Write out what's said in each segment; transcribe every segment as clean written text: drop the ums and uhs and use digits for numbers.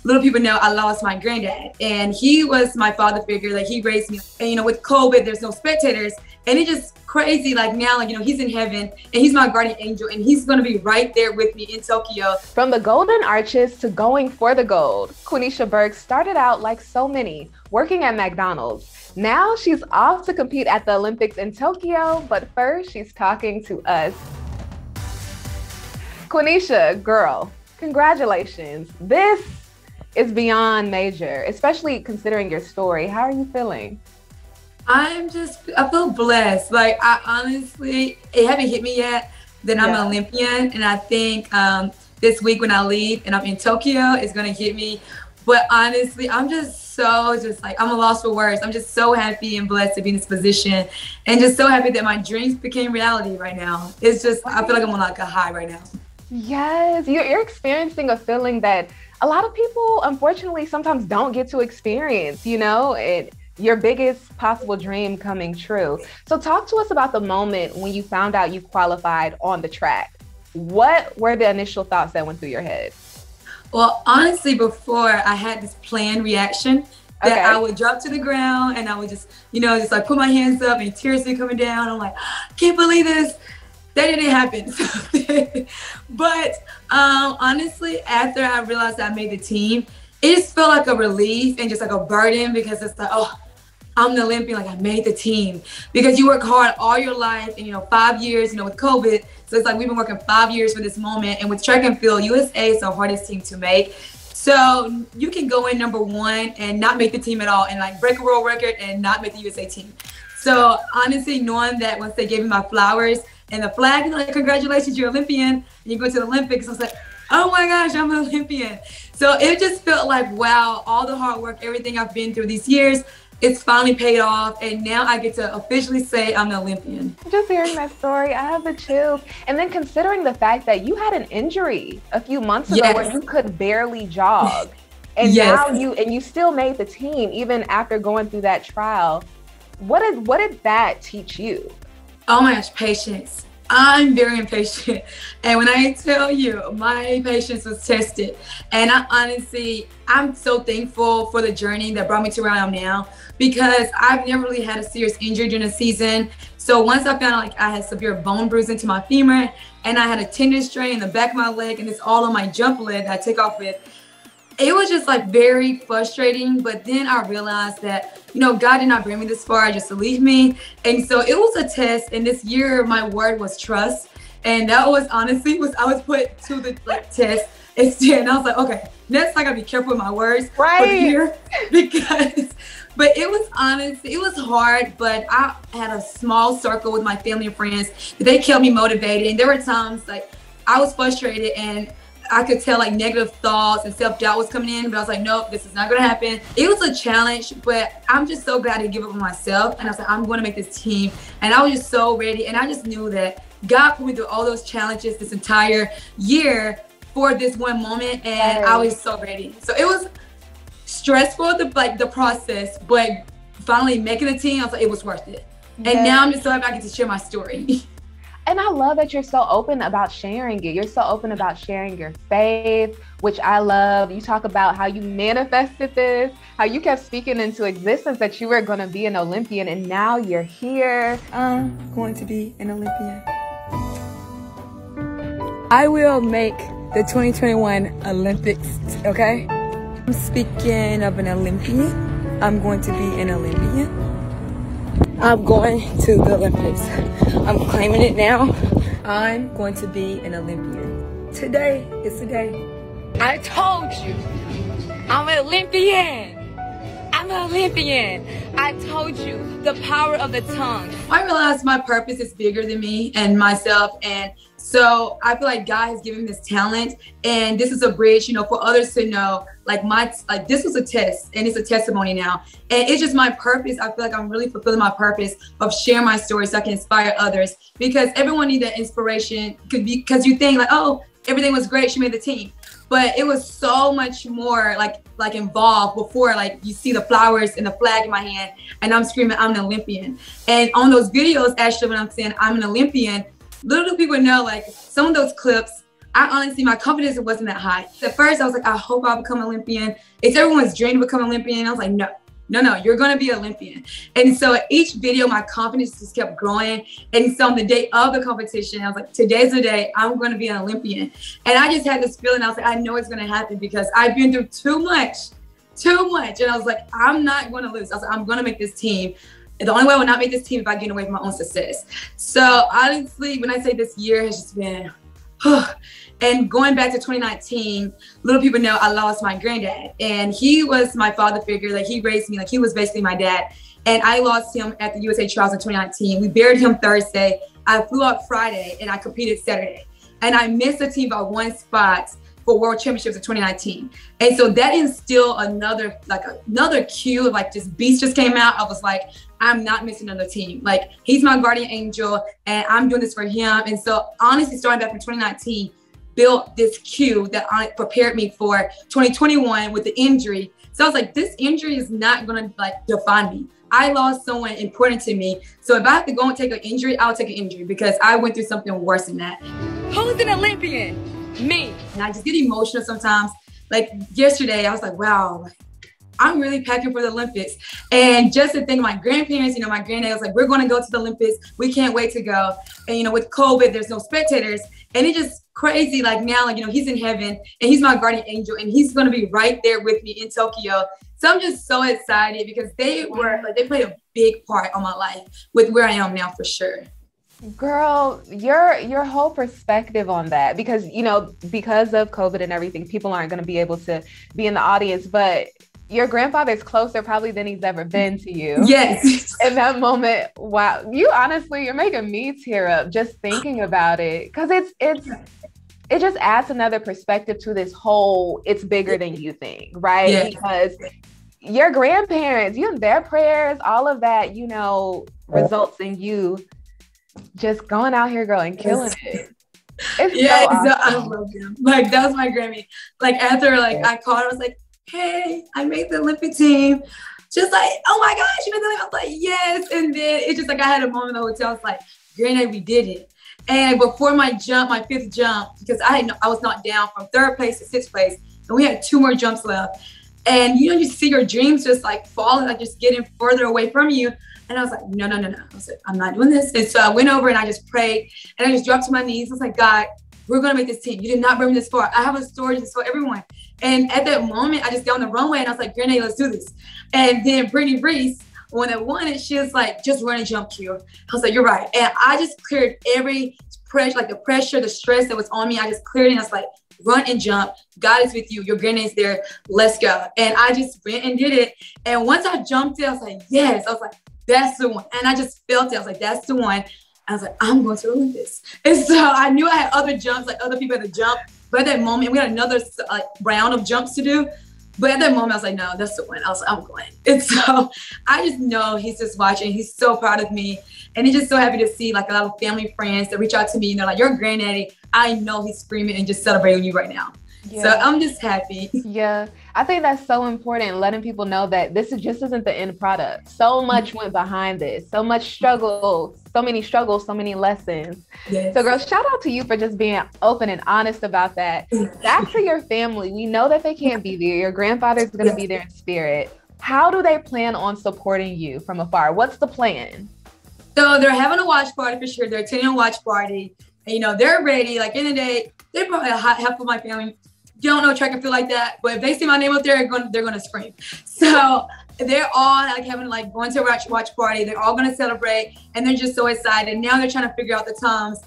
little people know I lost my granddad, and he was my father figure. Like, he raised me. And, you know, with COVID, there's no spectators, and it's just crazy. Like, now, like, you know, he's in heaven, and he's my guardian angel, and he's going to be right there with me in Tokyo. From the golden arches to going for the gold, Quanesha Burks started out like so many, working at McDonald's. Now she's off to compete at the Olympics in Tokyo, but first she's talking to us. Quanesha, girl, congratulations. This is beyond major, especially considering your story. How are you feeling? I feel blessed. Like, I honestly, it haven't hit me yet that I'm an Olympian. And I think this week when I leave and I'm in Tokyo, it's gonna hit me. But honestly, I'm I'm a loss for words. I'm just so happy and blessed to be in this position, and just so happy that my dreams became reality right now. It's just, I feel like I'm on like a high right now. Yes, you're experiencing a feeling that a lot of people, unfortunately, sometimes don't get to experience, you know, your biggest possible dream coming true. So talk to us about the moment when you found out you qualified on the track. What were the initial thoughts that went through your head? Well, honestly, before, I had this planned reaction that I would drop to the ground and I would just, you know, just like put my hands up and tears were coming down. I'm like, can't believe this. That didn't happen. But honestly, after I realized that I made the team, it just felt like a relief and just like a burden, because it's like, oh, I'm the Olympian, like I made the team. Because you work hard all your life, and, you know, 5 years, you know, with COVID. So it's like we've been working 5 years for this moment. And with track and field, U.S.A. is the hardest team to make. So you can go in #1 and not make the team at all, and like break a world record and not make the U.S.A. team. So honestly, knowing that once they gave me my flowers and the flag, and like, congratulations, you're Olympian, and you go to the Olympics, I was like, oh my gosh, I'm an Olympian. So it just felt like, wow, all the hard work, everything I've been through these years, it's finally paid off, and now I get to officially say I'm an Olympian. Just hearing that story, I have the chills. And then considering the fact that you had an injury a few months ago where you could barely jog, and now you still made the team even after going through that trial. What did that teach you? Oh my gosh, patience. I'm very impatient. And when I tell you, my patience was tested. And I'm so thankful for the journey that brought me to where I am now, because I've never really had a serious injury during the season. So once I found out, like, I had severe bone bruising to my femur, and I had a tendon strain in the back of my leg, and it's all on my jump leg that I take off with, it was just like very frustrating. But then I realized that, you know, God did not bring me this far just to leave me. And so it was a test. And this year, my word was trust. And that was honestly, I was put to the test. And I was like, okay, next I gotta be careful with my words for the year, but it was honestly, it was hard, but I had a small circle with my family and friends. They kept me motivated. And there were times like I was frustrated, and I could tell like negative thoughts and self-doubt was coming in, but I was like, nope, this is not gonna happen. It was a challenge, but I'm just so glad to give up on myself. And I was like, I'm gonna make this team. And I was just so ready. And I just knew that God put me through all those challenges this entire year for this one moment. And I was so ready. So it was stressful, the process, but finally making the team, I was like, it was worth it. And now I'm just so happy I get to share my story. And I love that you're so open about sharing it. You're so open about sharing your faith, which I love. You talk about how you manifested this, how you kept speaking into existence that you were going to be an Olympian, and now you're here. I'm going to be an Olympian. I will make the 2021 Olympics, okay? I'm speaking of an Olympian. I'm going to be an Olympian. I'm going to the Olympics. I'm claiming it now. I'm going to be an Olympian. Today is the day. I told you, I'm an Olympian. I'm an Olympian. I told you, the power of the tongue. I realized my purpose is bigger than me and myself, and so I feel like God has given me this talent, and this is a bridge, you know, for others to know, like this was a test, and it's a testimony now, and it's just my purpose. I feel like I'm really fulfilling my purpose of sharing my story so I can inspire others, because everyone needs that inspiration, because you think like, oh, everything was great, she made the team. But it was so much more like involved before, like you see the flowers and the flag in my hand and I'm screaming, I'm an Olympian. And on those videos, actually, when I'm saying I'm an Olympian, little do people know, like some of those clips I honestly, my confidence wasn't that high. At first, I was like, I hope I'll become an Olympian. It's everyone's dream to become an Olympian. I was like, no, you're going to be an Olympian. And so each video, my confidence just kept growing. And so on the day of the competition, I was like, today's the day I'm going to be an Olympian. And I just had this feeling. I was like, I know it's going to happen because I've been through too much. And I was like, I'm not going to lose. I was like, I'm going to make this team. And the only way I will not make this team is by getting away from my own success. So honestly, when I say this year has just been, and going back to 2019, little people know I lost my granddad, and he was my father figure. Like, he raised me, like he was basically my dad. And I lost him at the U.S.A. trials in 2019. We buried him Thursday. I flew out Friday and I competed Saturday. And I missed the team by 1 spot for World Championships in 2019. And so that instilled another cue of like, this beast just came out. I was like, I'm not missing another team. Like, he's my guardian angel and I'm doing this for him. And so honestly, starting back from 2019, built this cue that prepared me for 2021 with the injury. So I was like, this injury is not gonna like define me. I lost someone important to me. So if I have to go and take an injury, I'll take an injury because I went through something worse than that. Who's an Olympian? Me. And I just get emotional sometimes. Like yesterday, I was like, wow, I'm really packing for the Olympics. And just to think, my grandparents, my granddad was like, we're going to go to the Olympics. We can't wait to go. And, with COVID, there's no spectators. And it's just crazy. Like now, he's in heaven and he's my guardian angel and he's going to be right there with me in Tokyo. So I'm just so excited because they played a big part on my life with where I am now for sure. Girl, your whole perspective on that, because, because of COVID and everything, people aren't going to be able to be in the audience, but your grandfather's closer probably than he's ever been to you. Yes. In that moment, wow. You're making me tear up just thinking about it. Because it just adds another perspective to this whole, it's bigger than you think, right? Yes. Because your grandparents, their prayers, all of that, results in you just going out here, girl, and killing it. It's so awesome. I love them. Like, that was my Grammy. Like, after, I called, I was like, hey, I made the Olympic team. Just like, oh my gosh, you made the Olympic. I was like, yes. And then it's just like, I had a moment in the hotel. I was like, Granddad, we did it. And before my fifth jump, because I was knocked down from 3rd place to 6th place, and we had 2 more jumps left. And you see your dreams just like falling, like just getting further away from you. And I was like, no. I was like, I'm not doing this. And so I went over and I just prayed and I just dropped to my knees. I was like, God, we're going to make this team. You did not bring me this far. I have a story to tell everyone. And at that moment, I just got on the runway and I was like, Grenade, let's do this. And then Brittany Reese, when I won it, she was like, just run and jump, Q. I was like, you're right. And I just cleared every pressure, like the pressure, the stress that was on me. I just cleared it. And I was like, run and jump. God is with you. Your Grenade's there. Let's go. And I just went and did it. And once I jumped it, I was like, yes. I was like, that's the one. And I just felt it. I was like, that's the one. I was like, I'm going to the Olympics. And so I knew I had other jumps, like other people had to jump. But at that moment, we had another round of jumps to do. But at that moment, I was like, no, that's the one. I was like, I'm going. And so I just know he's just watching. He's so proud of me. And he's just so happy to see like a lot of family friends that reach out to me. Like, your granddaddy, I know he's screaming and just celebrating you right now. Yeah. So I'm just happy. Yeah, I think that's so important, letting people know that this isn't the end product. So much went behind this, so much struggle, so many struggles, so many lessons. Yes. So girls, shout out to you for just being open and honest about that. Back to your family. We know that they can't be there. Your grandfather's going to be there in spirit. How do they plan on supporting you from afar? What's the plan? So they're having a watch party for sure. They're attending a watch party. And, they're ready. Like, in the day, they're probably half of my family don't know track and field like that, but if they see my name up there, they're gonna scream. So they're all like going to a watch party. They're all gonna celebrate, and they're just so excited. Now they're trying to figure out the times.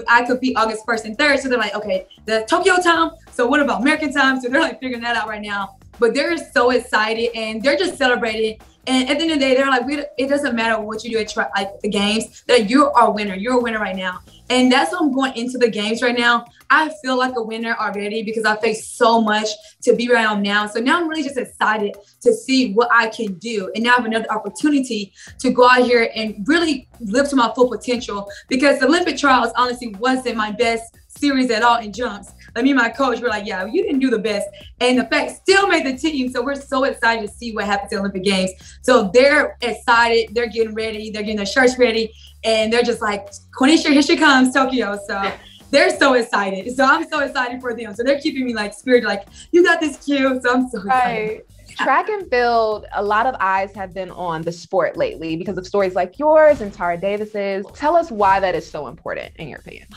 I compete August 1st and 3rd, so they're like, okay, the Tokyo time. So what about American time? So they're like figuring that out right now. But they're so excited and they're just celebrating. And at the end of the day, they're like, it doesn't matter what you do at the games, that you're our winner. You're a winner right now. And that's why I'm going into the games right now. I feel like a winner already because I faced so much to be where I am now. So now I'm really just excited to see what I can do. And now I have another opportunity to go out here and really live to my full potential, because the Olympic trials honestly wasn't my best series at all in jumps. Like, me and my coach were like, yeah, you didn't do the best. And the fact still made the team. So we're so excited to see what happens at the Olympic Games. So they're excited. They're getting ready. They're getting their shirts ready. And they're just like, Quanesha, here she comes, Tokyo. So they're so excited. So I'm so excited for them. So they're keeping me like spirited, like, you got this cute. So I'm so excited. Track and field, a lot of eyes have been on the sport lately because of stories like yours and Tara Davis's. Tell us why that is so important in your opinion.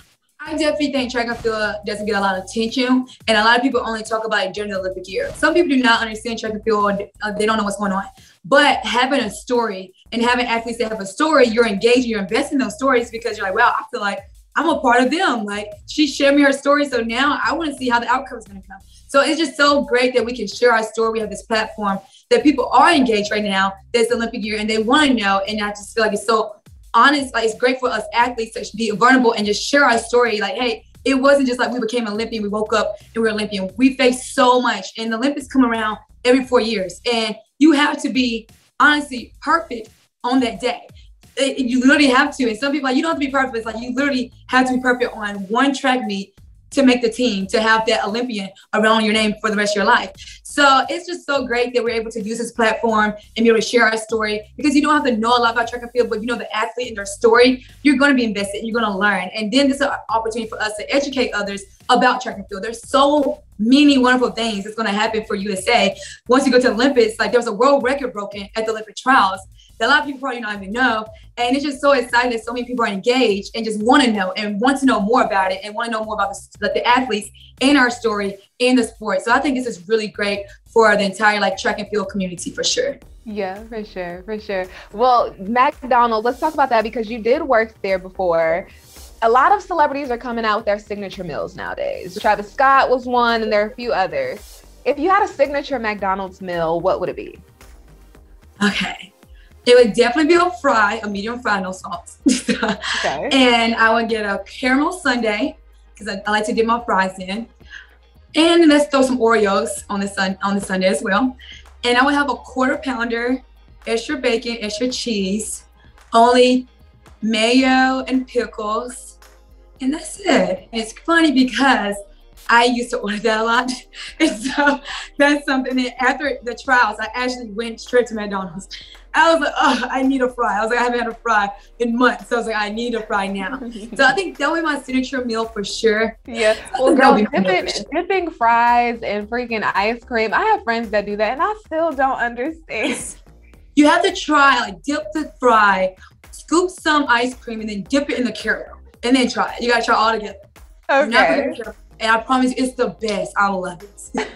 I definitely think track and field doesn't get a lot of attention, and a lot of people only talk about it during the Olympic year. Some people do not understand track and field, they don't know what's going on. But having a story and having athletes that have a story, you're engaged, you're investing in those stories because you're like, wow, I feel like I'm a part of them. Like, she shared me her story, so now I want to see how the outcome is going to come. So it's just so great that we can share our story. We have this platform that people are engaged right now, this Olympic year, and they want to know. And I just feel like it's so honest. Like, it's great for us athletes to be vulnerable and just share our story. Like, hey, it wasn't just like we became Olympian, we woke up and we were Olympian. We faced so much, and the Olympics come around every 4 years, and you have to be honestly perfect on that day. You literally have to. And some people are like, you don't have to be perfect. It's like you literally have to be perfect on one track meet to make the team, to have that Olympian around your name for the rest of your life. So it's just so great that we're able to use this platform and be able to share our story, because you don't have to know a lot about track and field, but you know the athlete and their story, you're going to be invested, you're going to learn. And then this is an opportunity for us to educate others about track and field. There's so many wonderful things that's going to happen for USA. Once you go to the Olympics, like, there was a world record broken at the Olympic trials that a lot of people probably don't even know. And it's just so exciting that so many people are engaged and just want to know and want to know more about it and want to know more about the athletes and our story in the sport. So I think this is really great for the entire like track and field community for sure. Yeah, for sure, for sure. Well, McDonald, let's talk about that because you did work there before. A lot of celebrities are coming out with their signature meals nowadays. Travis Scott was one, and there are a few others. If you had a signature McDonald's meal, what would it be? Okay. It would definitely be a fry, a medium fry, no sauce. Okay. And I would get a caramel sundae, because I like to dip my fries in. And let's throw some Oreos on the sundae as well. And I would have a 1/4 pounder, extra bacon, extra cheese, only mayo and pickles. And that's it. And it's funny because I used to order that a lot. And so that's something that after the trials, I actually went straight to McDonald's. I was like, oh, I need a fry. I was like, I haven't had a fry in months. So I was like, I need a fry now. So I think that would be my signature meal for sure. Yeah. Well, girl, dipping fries and freaking ice cream. I have friends that do that and I still don't understand. You have to try, like, dip the fry, scoop some ice cream, and then dip it in the caramel. And then try it. You got to try it all together. Okay. And I promise you, it's the best. I love it.